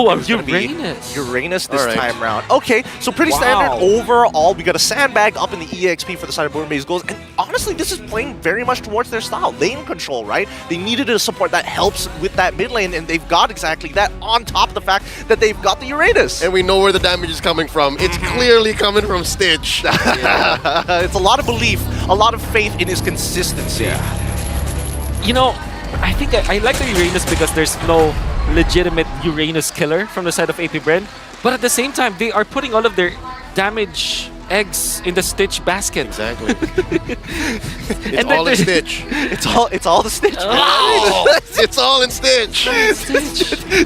it's going to be Uranus this time round. Okay, so pretty standard overall. We got a sandbag up in the EXP for the side of BURMESE GHOULS. And honestly, this is playing very much towards their style. Lane control, right? They needed a support that helps with that mid lane, and they've got exactly that on top of the fact that they've got the Uranus. And we know where the damage is coming from. It's clearly coming from Stitch. It's a lot of belief, a lot of faith in his consistency. You know, I think I like the Uranus because there's no legitimate Uranus killer from the side of AP BREN. But at the same time, they are putting all of their damage eggs in the Stitch basket. Exactly. It's all in Stitch. It's all the Stitch. Oh, it's all in Stitch.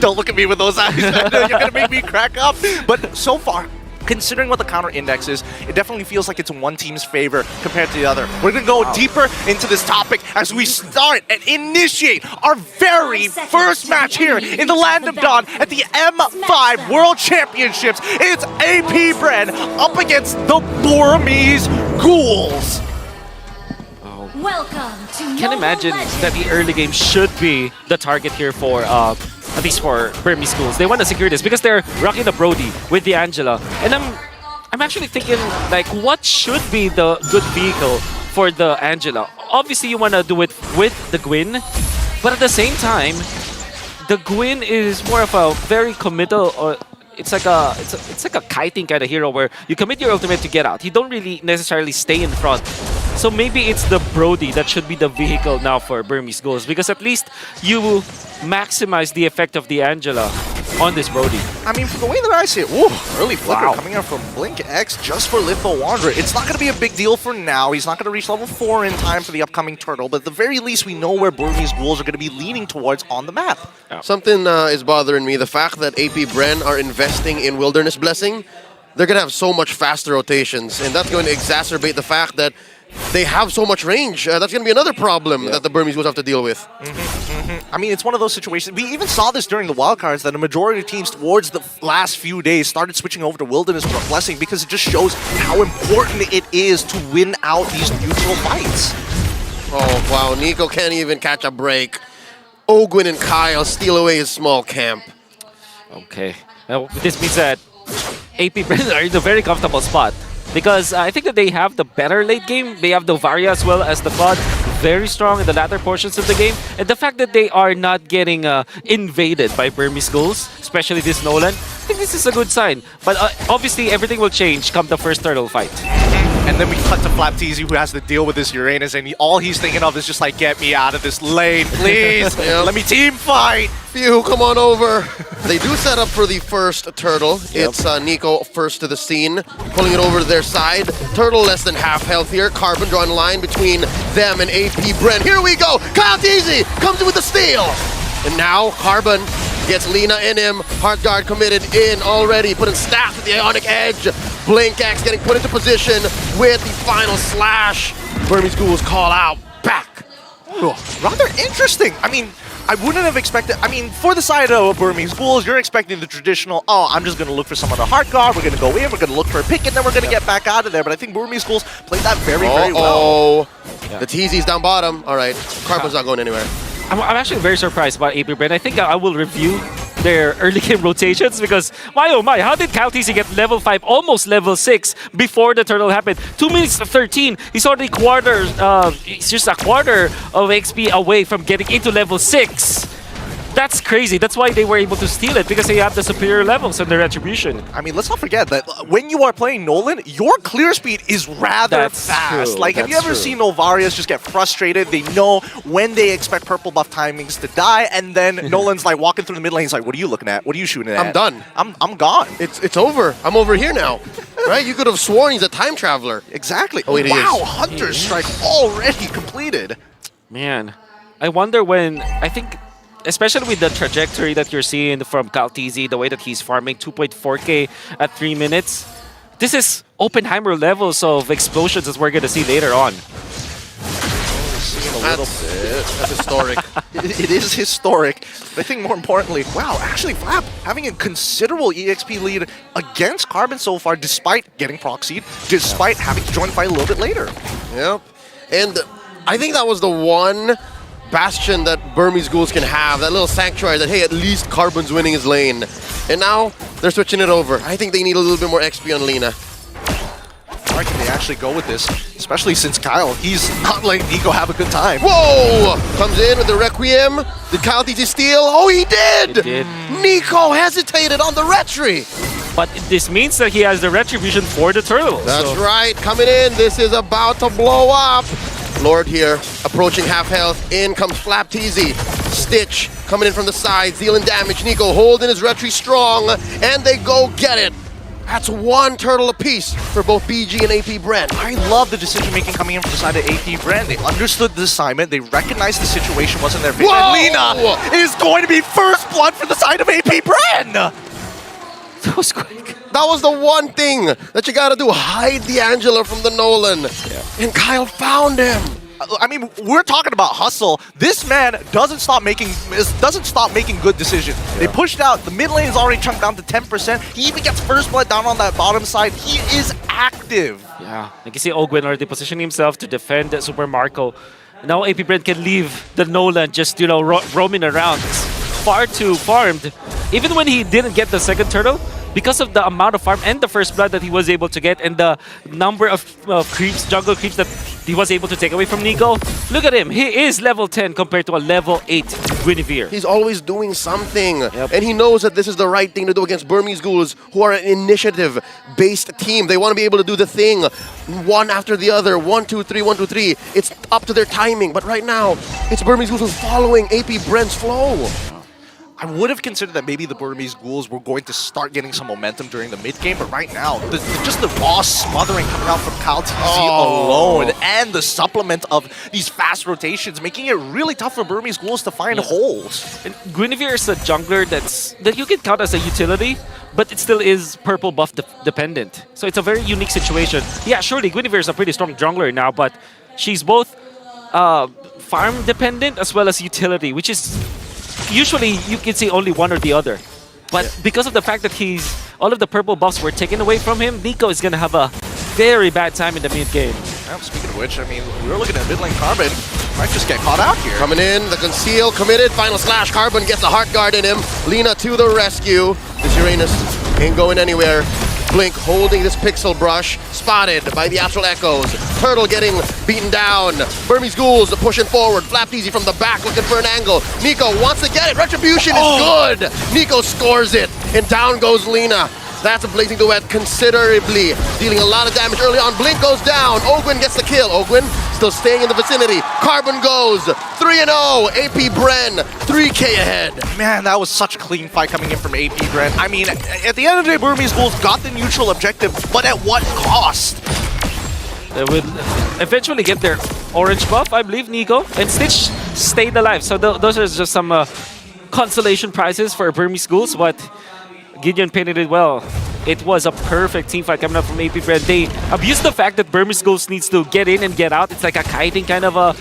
Don't look at me with those eyes. I know you're gonna make me crack up. But so far, considering what the counter index is, it definitely feels like it's in one team's favor compared to the other. We're going to go deeper into this topic as we start and initiate our very first match here in the Land of Dawn at the M5 World Championships. It's AP BREN up against the BURMESE GHOULS. Welcome to Can't imagine that the early game should be the target here for at least for BURMESE GHOULS. They want to secure this because they're rocking the Brody with the Angela. And I'm actually thinking, like, what should be the good vehicle for the Angela? Obviously, you want to do it with the Gwyn, but at the same time, the Gwyn is more of a very committal. It's like a kiting kind of hero where you commit your ultimate to get out. You don't really necessarily stay in front. So maybe it's the Brody that should be the vehicle now for BURMESE GHOULS, because at least you will maximize the effect of the Angela on this Brody. I mean, from the way that I see it, early flicker coming out from Blink X just for Litho Wanderer. It's not going to be a big deal for now. He's not going to reach level 4 in time for the upcoming turtle, but at the very least, we know where BURMESE GHOULS are going to be leaning towards on the map. Something is bothering me. The fact that AP BREN are investing in Wilderness Blessing, they're going to have so much faster rotations, and that's going to exacerbate the fact that they have so much range. That's going to be another problem that the BURMESE GHOULS have to deal with. I mean, it's one of those situations. We even saw this during the wildcards that a majority of teams towards the last few days started switching over to Wilderness Blessing because it just shows how important it is to win out these neutral fights. Oh, wow. Nico can't even catch a break. Ogwyn and Kyle steal away his small camp. Okay. Now, this means that AP BREN are in a very comfortable spot, because I think that they have the better late game. They have the Varia as well as the Claude, very strong in the latter portions of the game. And the fact that they are not getting invaded by BURMESE GHOULS, especially this Nolan, I think this is a good sign. But obviously, everything will change come the first turtle fight. And then we cut to Flapteezy, who has to deal with this Uranus, and all he's thinking of is just like, get me out of this lane, please. Let me team fight. Phew, come on over. They do set up for the first turtle. It's Nico first to the scene, pulling it over to their side. Turtle less than half health here. Carbon drawing a line between them and AP BREN. Here we go. Kyle Teasy comes in with the steal. And now Carbon gets Lina in him. Heart Guard committed in already. Putting staff at the Ionic Edge. Blink X getting put into position with the final slash. BURMESE GHOULS call out back. Rather interesting. I mean, I wouldn't have expected. I mean, for the side of BURMESE GHOULS, you're expecting the traditional, oh, I'm just going to look for some of the Heart Guard. We're going to go in. We're going to look for a pick, and then we're going to get back out of there. But I think BURMESE GHOULS played that very, very well. The Teasy's down bottom. All right. Carbon's not going anywhere. I'm actually very surprised about AP BREN. I think I will review their early game rotations because, my oh my, how did Kyle TC get level 5, almost level 6 before the turtle happened? 2 minutes to 13. He's already he's just a quarter of XP away from getting into level 6. That's crazy. That's why they were able to steal it, because they have the superior levels and their retribution. I mean, let's not forget that when you are playing Nolan, your clear speed is rather fast. True. Like, have you ever seen Novarias just get frustrated? They know when they expect purple buff timings to die, and then Nolan's like walking through the mid lane. He's like, "What are you looking at? What are you shooting at?" I'm done. I'm gone. It's over. I'm over here now. Right? You could have sworn he's a time traveler. Exactly. Oh, wow, Hunter's Strike already completed. Man, I wonder when. I think, especially with the trajectory that you're seeing from Kyle TZ, the way that he's farming 2.4k at 3 minutes, this is Oppenheimer levels of explosions as we're going to see later on. That's historic. It is historic. But I think more importantly, wow, actually Flap having a considerable EXP lead against Carbon so far, despite getting proxied, despite having to join the fight a little bit later. Yep. And I think that was the one bastion that Burmese Ghouls can have, that little sanctuary that, hey, at least Carbon's winning his lane. And now they're switching it over. I think they need a little bit more XP on Lina. Why can they actually go with this? Especially since Kyle, he's not letting Nico have a good time. Whoa! Comes in with the Requiem. Did Kyle TT steal? Oh, he did! He did. Nico hesitated on the retry. But this means that he has the retribution for the turtle. That's right. Coming in. This is about to blow up. Lord here, approaching half health. In comes Flap TZ. Stitch coming in from the side, dealing damage. Nico holding his retry strong, and they go get it. That's one turtle apiece for both BG and AP BREN. I love the decision making coming in from the side of AP BREN. They understood the assignment, they recognized the situation wasn't their favor. And Lina is going to be first blood for the side of AP BREN! That was quick. That was the one thing that you gotta do, hide the Angela from the Nolan. Yeah. And Kyle found him. I mean, we're talking about hustle. This man doesn't stop making good decisions. Yeah. They pushed out. The mid lane is already chunked down to 10%. He even gets first blood down on that bottom side. He is active. Yeah, like you see, Ogwen already positioning himself to defend Super Marco. Now AP BREN can leave the Nolan just, you know, roaming around. It's far too farmed. Even when he didn't get the second turtle, because of the amount of farm and the first blood that he was able to get and the number of creeps, jungle creeps that he was able to take away from Nico, look at him. He is level 10 compared to a level 8 Guinevere. He's always doing something. Yep. And he knows that this is the right thing to do against Burmese Ghouls, who are an initiative-based team. They want to be able to do the thing one after the other. 1, 2, 3, 1, 2, 3. It's up to their timing. But right now, it's Burmese Ghouls who's following AP BREN's flow. I would have considered that maybe the Burmese Ghouls were going to start getting some momentum during the mid-game, but right now, just the raw smothering coming out from Kyle TZ alone, and the supplement of these fast rotations, making it really tough for Burmese Ghouls to find holes. And Guinevere is a jungler that you can count as a utility, but it still is purple buff dependent. So it's a very unique situation. Yeah, surely Guinevere is a pretty strong jungler now, but she's both farm dependent as well as utility, which is usually you can see only one or the other. But because of the fact that all of the purple buffs were taken away from him, Nico is going to have a very bad time in the mid game. Speaking of which, I mean, we were looking at mid lane Carbon. Might just get caught out here. Coming in, the conceal, committed, final slash. Carbon gets a heart guard in him. Lina to the rescue. This Uranus ain't going anywhere. Blink holding this pixel brush, spotted by the Astral Echoes. Turtle getting beaten down. Burmese Ghouls pushing forward. Flap Easy from the back looking for an angle. Nico wants to get it. Retribution is good. Nico scores it. And down goes Lina. That's a blazing duet considerably, dealing a lot of damage early on. Blink goes down. Ogwen gets the kill. Ogwen still staying in the vicinity. Carbon goes 3-0. AP BREN 3K ahead. Man, that was such a clean fight coming in from AP BREN. I mean, at the end of the day, Burmese Ghouls got the neutral objective, but at what cost? They will eventually get their orange buff, I believe, Nico. And Stitch stayed alive. So those are just some consolation prizes for Burmese Ghouls, but Gideon painted it well. It was a perfect team fight coming up from AP BREN. They abused the fact that Burmese Ghouls needs to get in and get out. It's like a kiting kind of a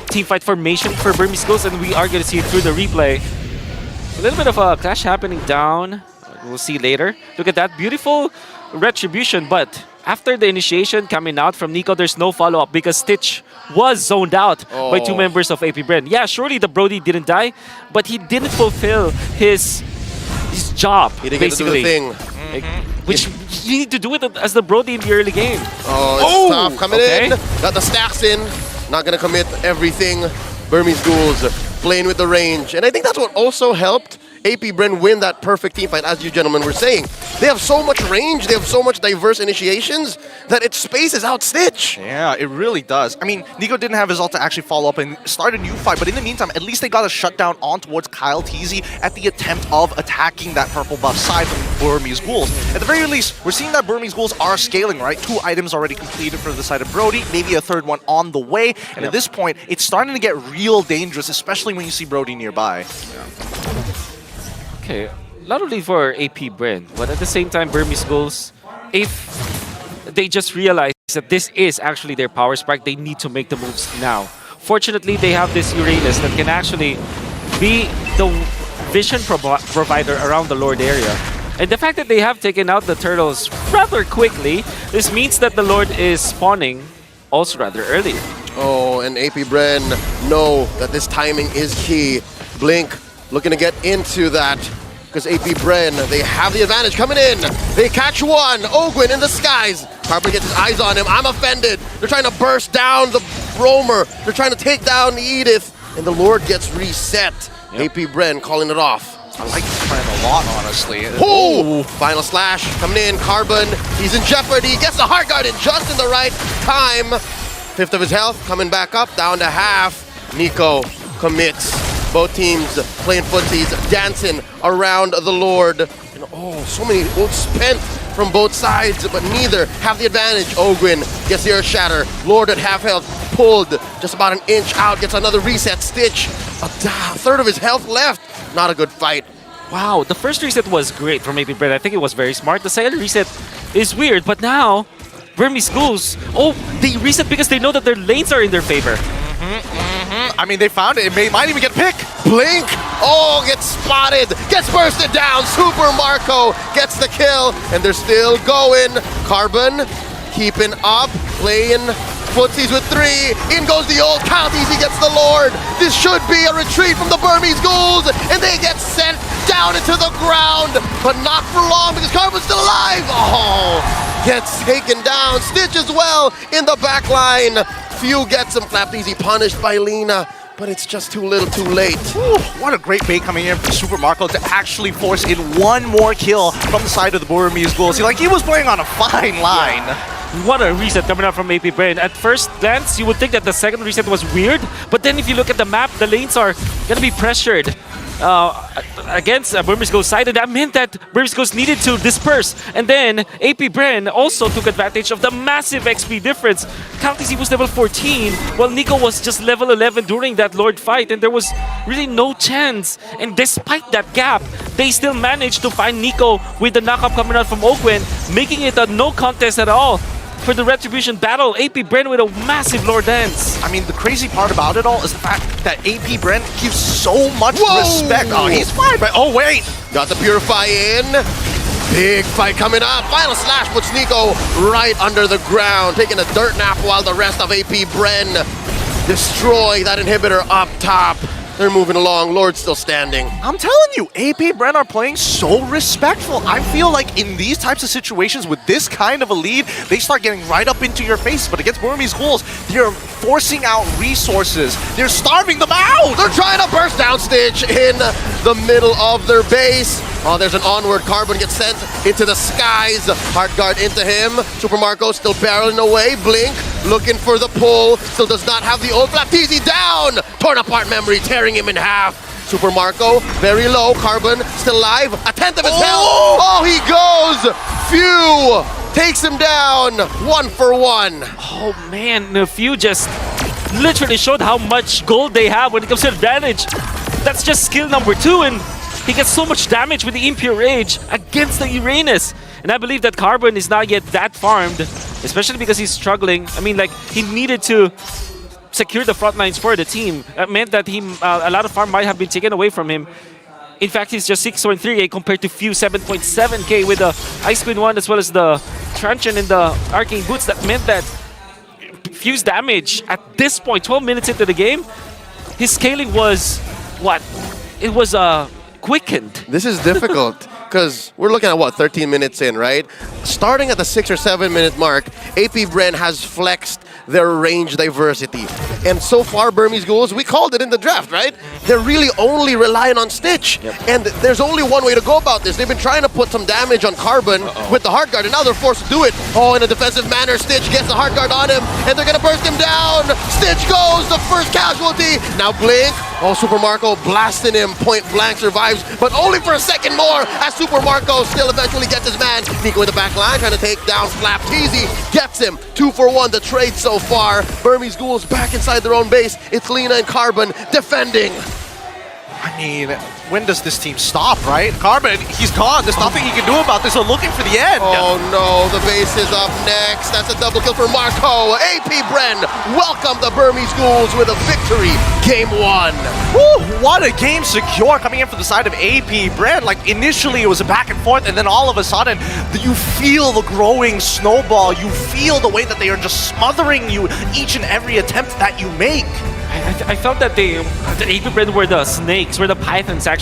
team fight formation for Burmese Ghouls, and we are going to see it through the replay. A little bit of a clash happening down. We'll see later. Look at that beautiful retribution, but after the initiation coming out from Nico, there's no follow-up because Stitch was zoned out by two members of AP BREN. Yeah, surely the Brody didn't die, but he didn't fulfill his job, he didn't basically. Get to do the thing. Which you need to do it as the Brody in the early game. Oh, it's tough. Coming in. Got the stacks in. Not going to commit everything. Burmese Ghouls playing with the range. And I think that's what also helped AP BREN win that perfect team fight, as you gentlemen were saying. They have so much range, they have so much diverse initiations that it spaces out Stitch. Yeah, it really does. I mean, Nico didn't have his ult to actually follow up and start a new fight, but in the meantime, at least they got a shutdown on towards Kyle TZ at the attempt of attacking that purple buff side from Burmese Ghouls. At the very least, we're seeing that Burmese Ghouls are scaling, right? 2 items already completed for the side of Brody, maybe a 3rd one on the way, and at this point, it's starting to get real dangerous, especially when you see Brody nearby. Okay, not only for AP BREN, but at the same time, Burmese Ghouls, if they just realize that this is actually their power spike, they need to make the moves now. Fortunately, they have this Uranus that can actually be the vision provider around the Lord area. And the fact that they have taken out the turtles rather quickly, this means that the Lord is spawning also rather early. Oh, and AP BREN know that this timing is key. Blink looking to get into that because AP BREN, they have the advantage coming in. They catch one. Ogwin in the skies. Carbon gets his eyes on him. I'm offended. They're trying to burst down the Roamer. They're trying to take down the Edith. And the Lord gets reset. Yep. AP BREN calling it off. I like this plan a lot, honestly. Oh! Final slash coming in. Carbon, he's in jeopardy. Gets the heart guard in just in the right time. Fifth of his health coming back up, down to half. Nico commits. Both teams playing footsies, dancing around the Lord. And oh, so many ults spent from both sides, but neither have the advantage. Ogwin gets the Earth Shatter. Lord at half health, pulled just about an inch out, gets another reset. Stitch, a third of his health left. Not a good fight. Wow, the first reset was great from AP BREN. I think it was very smart. The second reset is weird, but now Burmese Ghouls, oh, they reset because they know that their lanes are in their favor. I mean, they found it. It might even get picked. Blink, oh, gets spotted, gets bursted down. Super Marco gets the kill, and they're still going. Carbon keeping up, playing footsies with 3. In goes the old count. Easy gets the Lord. This should be a retreat from the Burmese Ghouls, and they get sent down into the ground, but not for long because Carbon's still alive. Oh, gets taken down. Stitch as well in the back line. Few gets him. Flapped easy, punished by Lena, but it's just too little too late. Ooh, what a great bait coming in for Super Marco to actually force in one more kill from the side of the Burmese Ghouls. He was playing on a fine line. What a reset coming out from AP BREN. At first glance, you would think that the second reset was weird, but then if you look at the map, the lanes are going to be pressured against Burmese Ghouls side, and that meant that Burmese Ghouls needed to disperse. And then AP BREN also took advantage of the massive XP difference. Countesy was level 14, while Nico was just level 11 during that Lord fight, and there was really no chance. And despite that gap, they still managed to find Nico with the knockup coming out from Ogwin, making it a no contest at all for the Retribution battle. AP BREN with a massive Lord dance. I mean, the crazy part about it all is the fact that AP BREN gives so much Whoa! respect. Oh, he's fine, but oh, wait. Got the Purify in. Big fight coming up. Final slash puts Nico right under the ground, taking a dirt nap while the rest of AP BREN destroy that inhibitor up top. They're moving along. Lord's still standing. I'm telling you, AP BREN are playing so respectful. I feel like in these types of situations with this kind of a lead, they start getting right up into your face. But against Burmese Ghouls, they're forcing out resources. They're starving them out. They're trying to burst down Stitch in the middle of their base. Oh, there's an onward. Carbon gets sent into the skies. Heart guard into him. Super Marco still barreling away. Blink looking for the pull. Still does not have the ult. Flapteezy down. Torn apart memory, tearing him in half. Super Marco very low. Carbon still alive. A tenth of his health. Oh, he goes. Few takes him down. 1 for 1. Oh man, the few just literally showed how much gold they have when it comes to advantage. That's just skill number 2, and he gets so much damage with the Impure Rage against the Uranus. And I believe that Carbon is not yet that farmed, especially because he's struggling. I mean, like, he needed to secure the front lines for the team. That meant that a lot of farm might have been taken away from him. In fact, he's just 6.3k compared to Few 7.7k with the Ice Queen 1 as well as the Truncheon and the Arcane Boots. That meant that Few's damage at this point, 12 minutes into the game, his scaling was, what? It was quickened. This is difficult because we're looking at what, 13 minutes in, right? Starting at the 6 or 7 minute mark, AP BREN has flexed their range diversity. And so far, Burmese Ghouls, we called it in the draft, right? They're really only relying on Stitch. Yep. And there's only one way to go about this. They've been trying to put some damage on Carbon with the Heart Guard, and now they're forced to do it. Oh, in a defensive manner, Stitch gets the Heart Guard on him, and they're gonna burst him down. Stitch goes, the first casualty. Now Blink, oh, Super Marco blasting him, point blank survives, but only for a second more as Super Marco still eventually gets his man. Nico in the back line trying to take down Flapteezy, gets him. 2 for 1, the trade so far. Burmese Ghouls back inside their own base. It's Lena and Carbon defending. I mean, when does this team stop, right? Carbon, he's gone. There's nothing he can do about this. They're looking for the end. Oh no, the base is up next. That's a double kill for Marco. AP BREN welcome the Burmese Ghouls with a victory. Game 1. Woo, what a game secure coming in for the side of AP BREN. Like, initially it was a back and forth, and then all of a sudden, you feel the growing snowball. You feel the way that they are just smothering you each and every attempt that you make. I felt that the AP BREN were the snakes, were the pythons actually.